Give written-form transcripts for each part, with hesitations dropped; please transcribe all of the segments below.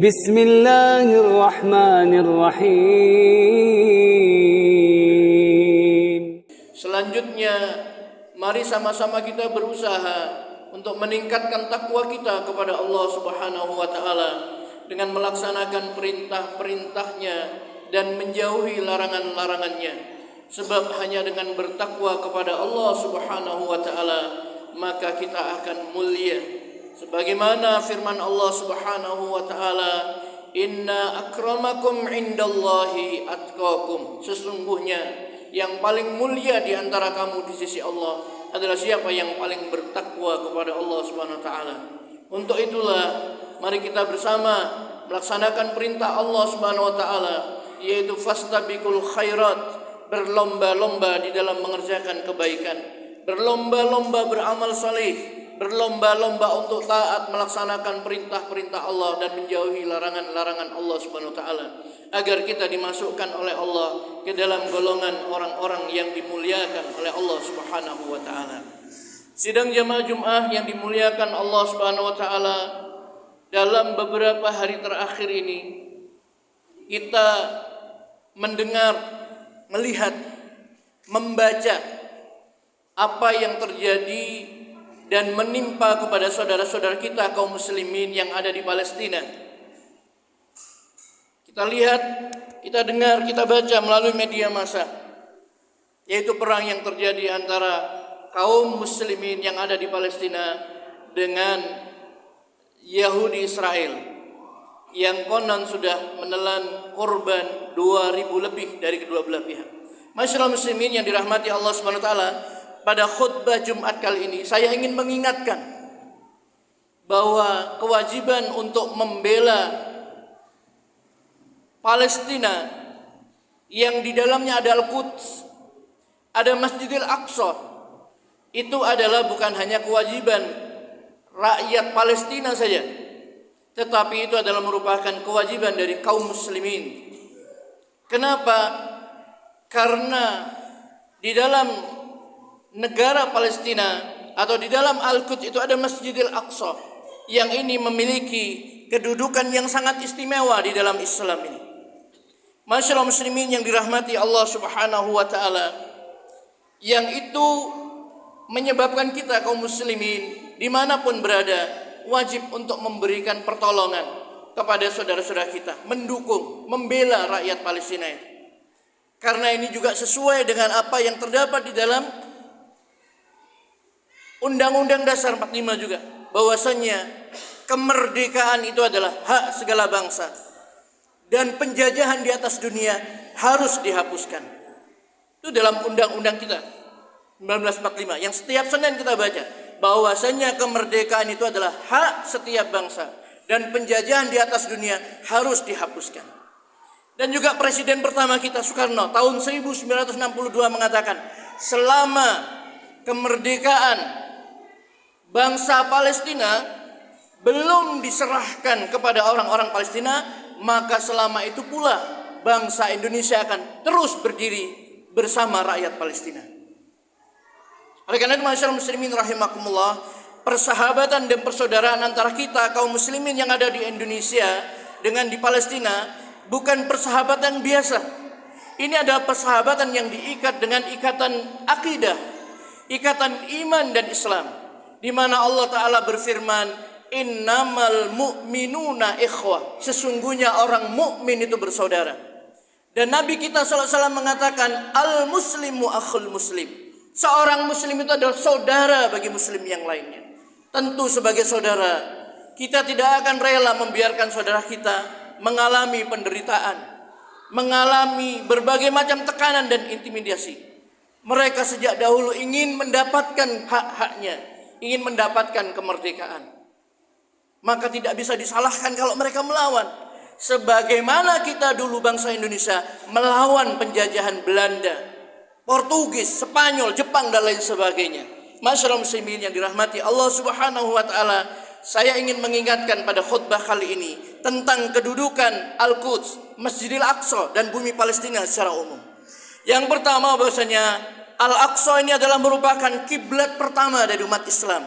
بسم الله الرحمن الرحيم. Selanjutnya, mari sama-sama kita berusaha untuk meningkatkan takwa kita kepada Allah Subhanahu wa taala dengan melaksanakan perintah-perintahnya dan menjauhi larangan-larangannya. Sebab hanya dengan bertakwa kepada Allah Subhanahu wa taala maka kita akan mulia. Sebagaimana firman Allah Subhanahu wa taala, "Inna akramakum indallahi atqakum." Sesungguhnya yang paling mulia di antara kamu di sisi Allah adalah siapa yang paling bertakwa kepada Allah Subhanahu wa taala. Untuk itulah mari kita bersama melaksanakan perintah Allah Subhanahu wa taala, yaitu fastabiqul khairat, berlomba-lomba di dalam mengerjakan kebaikan, berlomba-lomba beramal saleh, berlomba-lomba untuk taat melaksanakan perintah-perintah Allah dan menjauhi larangan-larangan Allah Subhanahu wa taala, agar kita dimasukkan oleh Allah ke dalam golongan orang-orang yang dimuliakan oleh Allah Subhanahu wa taala. Sidang jamaah Jumat yang dimuliakan Allah Subhanahu wa taala, dalam beberapa hari terakhir ini kita mendengar, melihat, membaca apa yang terjadi dan menimpa kepada saudara-saudara kita kaum muslimin yang ada di Palestina. Kita lihat, kita dengar, kita baca melalui media massa, yaitu perang yang terjadi antara kaum muslimin yang ada di Palestina dengan Yahudi Israel, yang konon sudah menelan korban 2.000 lebih dari kedua belah pihak. Masyaallah muslimin yang dirahmati Allah Subhanahu wa taala, pada khutbah Jumat kali ini saya ingin mengingatkan bahwa kewajiban untuk membela Palestina yang di dalamnya ada Al-Quds, ada Masjidil Aqsa, itu adalah bukan hanya kewajiban rakyat Palestina saja, tetapi itu adalah merupakan kewajiban dari kaum muslimin. Kenapa? Karena di dalam negara Palestina atau di dalam Al-Quds itu ada Masjidil Aqsa yang ini memiliki kedudukan yang sangat istimewa di dalam Islam ini. Masyaallah muslimin yang dirahmati Allah Subhanahu wa taala, yang itu menyebabkan kita kaum muslimin dimanapun berada wajib untuk memberikan pertolongan kepada saudara-saudara kita, mendukung, membela rakyat Palestina itu. Karena ini juga sesuai dengan apa yang terdapat di dalam Undang-Undang Dasar 45 juga, bahwasanya kemerdekaan itu adalah hak segala bangsa dan penjajahan di atas dunia harus dihapuskan. Itu dalam undang-undang kita 1945 yang setiap Senin kita baca, bahwasanya kemerdekaan itu adalah hak setiap bangsa dan penjajahan di atas dunia harus dihapuskan. Dan juga Presiden pertama kita Soekarno tahun 1962 mengatakan, selama kemerdekaan bangsa Palestina belum diserahkan kepada orang-orang Palestina, maka selama itu pula bangsa Indonesia akan terus berdiri bersama rakyat Palestina. Oleh karena itu masyaallah muslimin rahimakumullah, persahabatan dan persaudaraan antara kita kaum muslimin yang ada di Indonesia dengan di Palestina bukan persahabatan biasa. Ini adalah persahabatan yang diikat dengan ikatan akidah, ikatan iman dan Islam, di mana Allah Ta'ala berfirman, "Innamal mu'minuna ikhwah." Sesungguhnya orang mukmin itu bersaudara. Dan Nabi kita SAW mengatakan, "Al-muslimu akhul muslim." Seorang muslim itu adalah saudara bagi muslim yang lainnya. Tentu sebagai saudara, kita tidak akan rela membiarkan saudara kita mengalami penderitaan, mengalami berbagai macam tekanan dan intimidasi. Mereka sejak dahulu ingin mendapatkan hak-haknya, ingin mendapatkan kemerdekaan. Maka tidak bisa disalahkan kalau mereka melawan. Sebagaimana kita dulu bangsa Indonesia melawan penjajahan Belanda, Portugis, Spanyol, Jepang dan lain sebagainya. Masyaallah muslimin yang dirahmati Allah Subhanahu wa taala, saya ingin mengingatkan pada khutbah kali ini tentang kedudukan Al-Quds, Masjidil Aqsa dan bumi Palestina secara umum. Yang pertama bahwasanya Al-Aqsa ini adalah merupakan kiblat pertama dari umat Islam.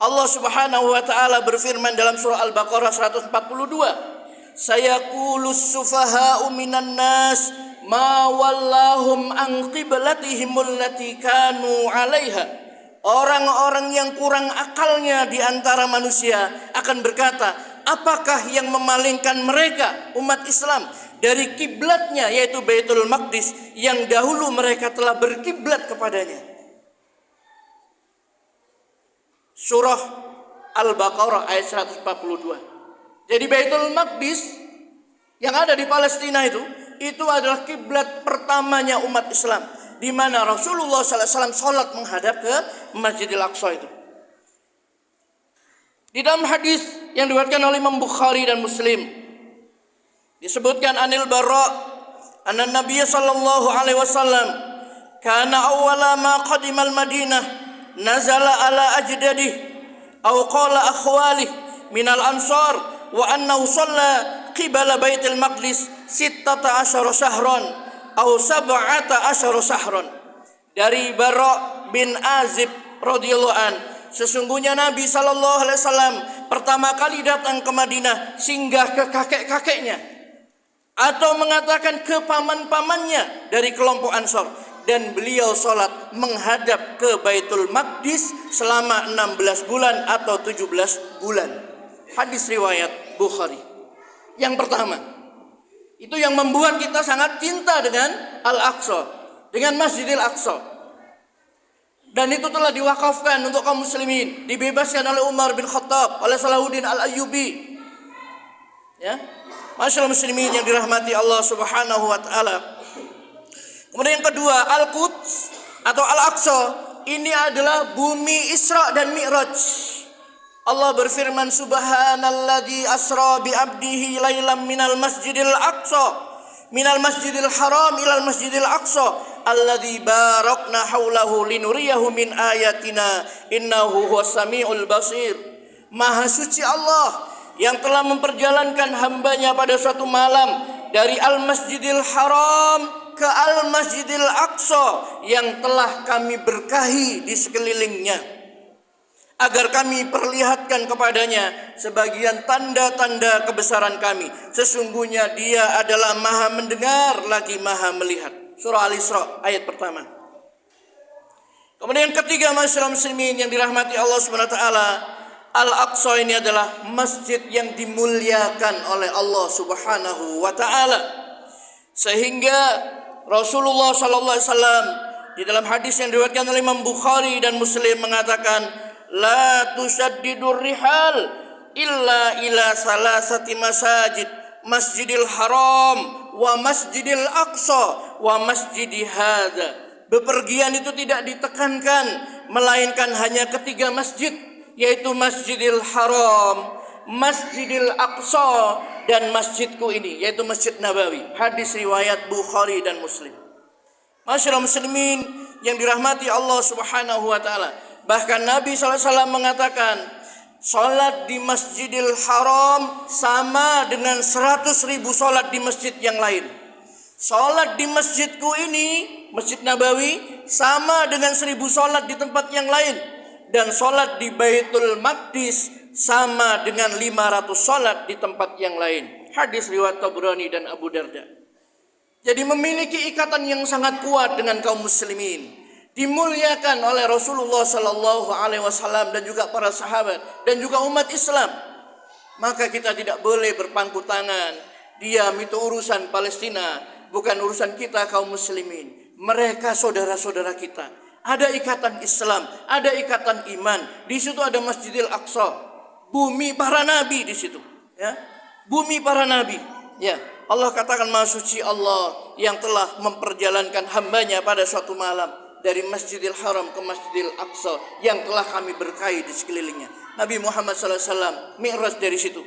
Allah Subhanahu wa taala berfirman dalam surah Al-Baqarah 142, "Sayaqulus sufaha'u minan nas ma wallahum an qiblatihim allati kanu 'alaiha." Orang-orang yang kurang akalnya di antara manusia akan berkata, apakah yang memalingkan mereka umat Islam dari kiblatnya, yaitu Baitul Maqdis yang dahulu mereka telah berkiblat kepadanya. Surah Al-Baqarah ayat 142. Jadi Baitul Maqdis yang ada di Palestina itu adalah kiblat pertamanya umat Islam, di mana Rasulullah SAW sholat menghadap ke Masjidil Aqsa itu. Di dalam hadis yang diriwayatkan oleh Imam Bukhari dan Muslim disebutkan anil Bara anna Nabiy sallallahu alaihi wasallam kana awwala ma qadimal Madinah nazala ala ajdadih aw qala akhwalih minal ansar wa annahu shalla qibala Baitul Maqdis 16 syahran aw 17 syahran. Dari Bara bin Azib radhiyallahu an, sesungguhnya Nabi sallallahu alaihi wasallam pertama kali datang ke Madinah singgah ke kakek-kakeknya atau mengatakan ke paman-pamannya dari kelompok Ansor, dan beliau sholat menghadap ke Baitul Maqdis selama 16 bulan atau 17 bulan. Hadis riwayat Bukhari. Yang pertama, itu yang membuat kita sangat cinta dengan Al-Aqsa, dengan Masjidil Aqsa. Dan itu telah diwakafkan untuk kaum muslimin, dibebaskan oleh Umar bin Khattab, oleh Salahuddin Al-Ayyubi. Ya, masyaallah muslimin yang dirahmati Allah Subhanahu wa taala. Kemudian yang kedua, Al-Quds atau Al-Aqsa ini adalah bumi Isra dan Mi'raj. Allah berfirman, Subhanalladzi asra bi 'abdihi lailan minal masjidil aqsa minal masjidil haram ilal masjidil aqsa alladzi barakna haulahu linuriyahu min ayatina innahu huwas samiul basir. Maha suci Allah yang telah memperjalankan hambanya pada suatu malam dari Al-Masjidil Haram ke Al-Masjidil Aqsa yang telah kami berkahi di sekelilingnya, agar kami perlihatkan kepadanya sebagian tanda-tanda kebesaran kami. Sesungguhnya dia adalah maha mendengar lagi maha melihat. Surah Al-Isra ayat pertama. Kemudian yang ketiga, masyaallah muslimin yang dirahmati Allah Subhanahu wa taala, Al-Aqsa ini adalah masjid yang dimuliakan oleh Allah Subhanahu wa taala. Sehingga Rasulullah sallallahu alaihi wasallam di dalam hadis yang diriwayatkan oleh Imam Bukhari dan Muslim mengatakan, la tusaddidur rihal illa ila salasati masajid, Masjidil Haram wa Masjidil Aqsa wa Masjidi hadza. Bepergian itu tidak ditekankan melainkan hanya ketiga masjid, yaitu Masjidil Haram, Masjidil Aqsa, dan masjidku ini, yaitu Masjid Nabawi. Hadis riwayat Bukhari dan Muslim. Masyaallah muslimin yang dirahmati Allah Subhanahu wa taala. Bahkan Nabi SAW mengatakan, salat di Masjidil Haram sama dengan 100.000 salat di masjid yang lain. Salat di masjidku ini, Masjid Nabawi, sama dengan 1.000 salat di tempat yang lain. Dan salat di Baitul Maqdis sama dengan 500 salat di tempat yang lain. Hadis riwayat Tabrani dan Abu Darda. Jadi memiliki ikatan yang sangat kuat dengan kaum muslimin. Dimuliakan oleh Rasulullah sallallahu alaihi wasallam dan juga para sahabat dan juga umat Islam. Maka kita tidak boleh berpangku tangan, diam, itu urusan Palestina, bukan urusan kita kaum muslimin. Mereka saudara-saudara kita. Ada ikatan Islam, ada ikatan iman. Di situ ada Masjidil Aqsa, bumi para nabi di situ, ya. Bumi para nabi, ya. Allah katakan, Maha suci Allah yang telah memperjalankan hambanya pada suatu malam dari Masjidil Haram ke Masjidil Aqsa yang telah kami berkahi di sekelilingnya. Nabi Muhammad SAW mi'raj dari situ.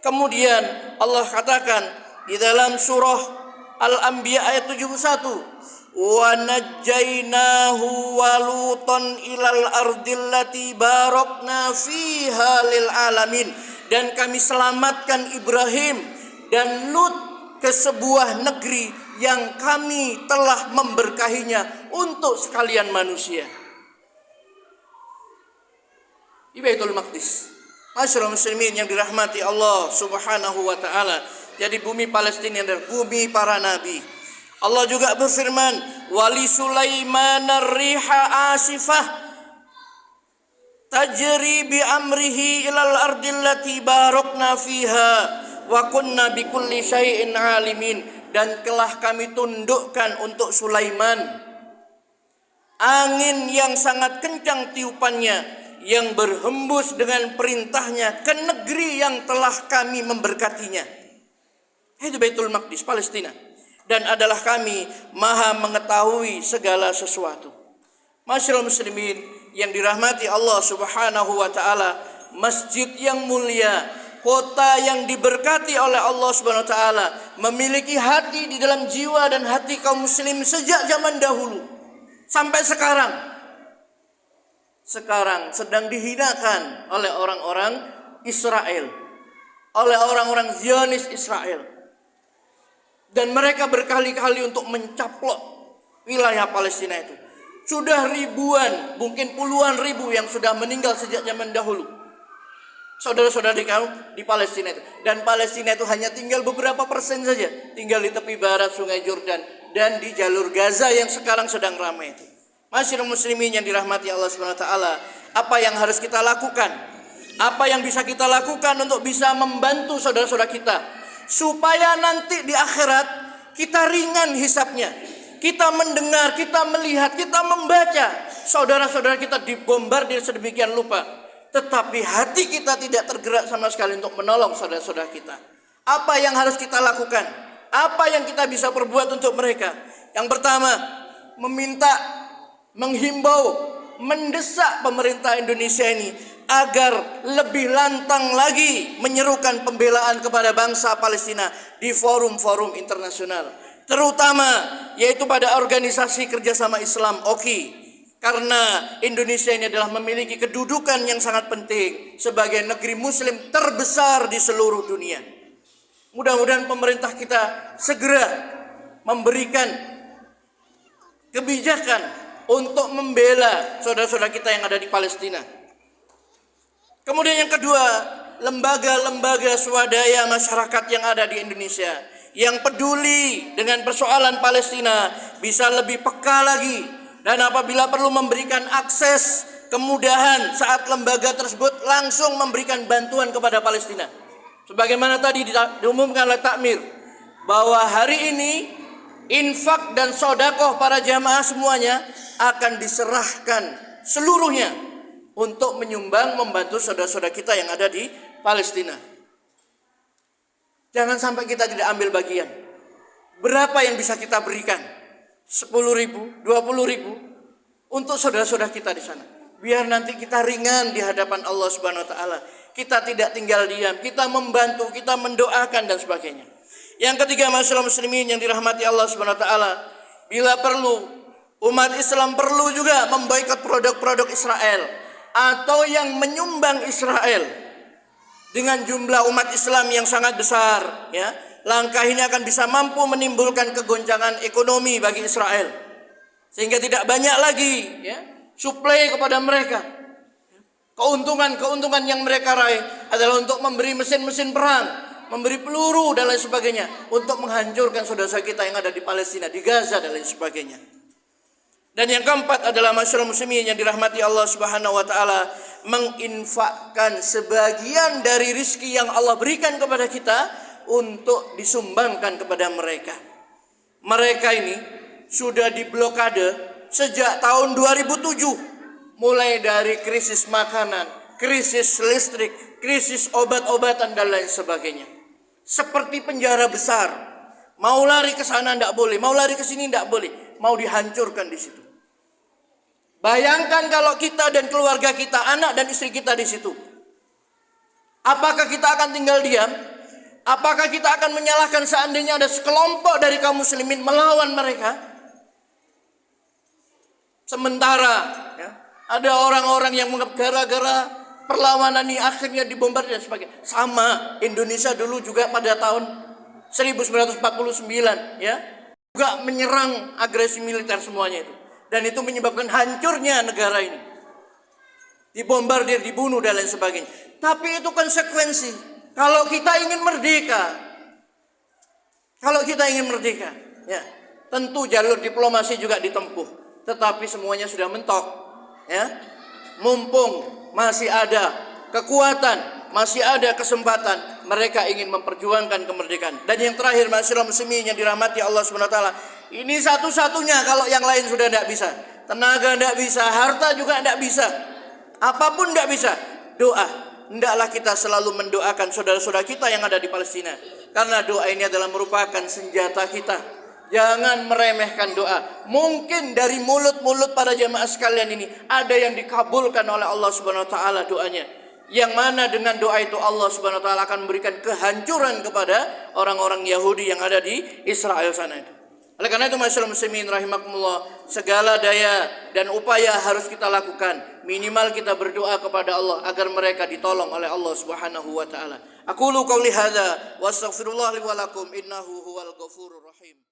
Kemudian Allah katakan di dalam surah Al-Anbiya ayat 71, wa najjaynahu wa lutan ilal ardil lati barakna fiha lil alamin, dan kami selamatkan Ibrahim dan Lut ke sebuah negeri yang kami telah memberkahinya untuk sekalian manusia. di Baitul Maqdis. Masyaallah muslimin yang dirahmati Allah Subhanahu wa taala. Jadi bumi Palestina adalah bumi para nabi. Allah juga berfirman, "Wali Sulaiman ar-riha asifah tajri bi amrihi ilal ardil lati barakna fiha wa kunna bi kulli syai'in alimin." Dan telah kami tundukkan untuk Sulaiman angin yang sangat kencang tiupannya, yang berhembus dengan perintahnya ke negeri yang telah kami memberkatinya. Itu Baitul Maqdis, Palestina. Dan adalah kami maha mengetahui segala sesuatu. Masyaallah muslimin yang dirahmati Allah Subhanahu wa taala, masjid yang mulia, kota yang diberkati oleh Allah Subhanahu wa taala, memiliki hati di dalam jiwa dan hati kaum muslim sejak zaman dahulu sampai sekarang. Sekarang sedang dihinakan oleh orang-orang Israel, oleh orang-orang Zionis Israel. Dan mereka berkali-kali untuk mencaplok wilayah Palestina itu. Sudah ribuan, mungkin puluhan ribu yang sudah meninggal sejak zaman dahulu. Saudara-saudara di Palestina itu. Dan Palestina itu hanya tinggal beberapa persen saja. Tinggal di tepi barat Sungai Jordan dan di jalur Gaza yang sekarang sedang ramai itu. Masyaallah muslimin yang dirahmati Allah Subhanahu wa taala, apa yang harus kita lakukan? Apa yang bisa kita lakukan untuk bisa membantu saudara-saudara kita supaya nanti di akhirat kita ringan hisapnya. Kita mendengar, kita melihat, kita membaca saudara-saudara kita dibombardir sedemikian rupa, tetapi hati kita tidak tergerak sama sekali untuk menolong saudara-saudara kita. Apa yang harus kita lakukan? Apa yang kita bisa perbuat untuk mereka? Yang pertama, menghimbau, mendesak pemerintah Indonesia ini agar lebih lantang lagi menyerukan pembelaan kepada bangsa Palestina di forum-forum internasional, terutama yaitu pada organisasi kerjasama Islam OKI, karena Indonesia ini adalah memiliki kedudukan yang sangat penting sebagai negeri muslim terbesar di seluruh dunia. Mudah-mudahan pemerintah kita segera memberikan kebijakan untuk membela saudara-saudara kita yang ada di Palestina. Kemudian yang kedua, lembaga-lembaga swadaya masyarakat yang ada di Indonesia yang peduli dengan persoalan Palestina bisa lebih peka lagi, dan apabila perlu memberikan akses kemudahan saat lembaga tersebut langsung memberikan bantuan kepada Palestina. Sebagaimana tadi diumumkan oleh takmir bahwa hari ini infak dan sodakoh para jamaah semuanya akan diserahkan seluruhnya untuk menyumbang membantu saudara-saudara kita yang ada di Palestina. Jangan sampai kita tidak ambil bagian. Berapa yang bisa kita berikan? 10.000, 20.000 untuk saudara-saudara kita di sana. Biar nanti kita ringan di hadapan Allah Subhanahu wa taala. Kita tidak tinggal diam, kita membantu, kita mendoakan dan sebagainya. Yang ketiga, masyaallah muslimin yang dirahmati Allah Subhanahu wa taala, bila perlu umat Islam perlu juga memboikot produk-produk Israel atau yang menyumbang Israel dengan jumlah umat Islam yang sangat besar, ya. Langkah ini akan bisa mampu menimbulkan kegoncangan ekonomi bagi Israel sehingga tidak banyak lagi, ya, suplai kepada mereka. Keuntungan yang mereka raih adalah untuk memberi mesin-mesin perang, memberi peluru dan lain sebagainya untuk menghancurkan saudara kita yang ada di Palestina, di Gaza dan lain sebagainya. Dan yang keempat adalah masyaallah muslimin yang dirahmati Allah Subhanahu wa taala, menginfakkan sebagian dari rizki yang Allah berikan kepada kita untuk disumbangkan kepada mereka. Mereka ini sudah diblokade sejak tahun 2007, mulai dari krisis makanan, krisis listrik, krisis obat-obatan dan lain sebagainya. Seperti penjara besar. Mau lari ke sana tidak boleh, mau lari ke sini tidak boleh, mau dihancurkan di situ. Bayangkan kalau kita dan keluarga kita, anak dan istri kita di situ. Apakah kita akan tinggal diam? Apakah kita akan menyalahkan seandainya ada sekelompok dari kaum muslimin melawan mereka? Sementara, ya, ada orang-orang yang gara-gara perlawanan ini akhirnya dibombardir dan sebagainya. Sama Indonesia dulu juga pada tahun 1949, ya, juga menyerang agresi militer semuanya itu. Dan itu menyebabkan hancurnya negara ini. dibombardir, dibunuh dan lain sebagainya. Tapi itu konsekuensi. Kalau kita ingin merdeka, ya, tentu jalur diplomasi juga ditempuh. Tetapi semuanya sudah mentok, ya. Mumpung masih ada kekuatan, masih ada kesempatan, mereka ingin memperjuangkan kemerdekaan. Dan yang terakhir, masyarakat muslimin yang dirahmati Allah Subhanahu wa taala, ini satu-satunya kalau yang lain sudah tidak bisa. Tenaga tidak bisa, harta juga tidak bisa. Apapun tidak bisa. Doa. Hendaklah kita selalu mendoakan saudara-saudara kita yang ada di Palestina. Karena doa ini adalah merupakan senjata kita. Jangan meremehkan doa. Mungkin dari mulut-mulut para jamaah sekalian ini ada yang dikabulkan oleh Allah Subhanahu wa taala doanya. Yang mana dengan doa itu Allah Subhanahu wa taala akan memberikan kehancuran kepada orang-orang Yahudi yang ada di Israel sana itu. Oleh karena itu masyaallah muslimin rahimakumullah, segala daya dan upaya harus kita lakukan. Minimal kita berdoa kepada Allah agar mereka ditolong oleh Allah Subhanahu wa taala. Aqulu qouli hadza wa astaghfirullah li wa lakum innahu huwal ghafurur rahim.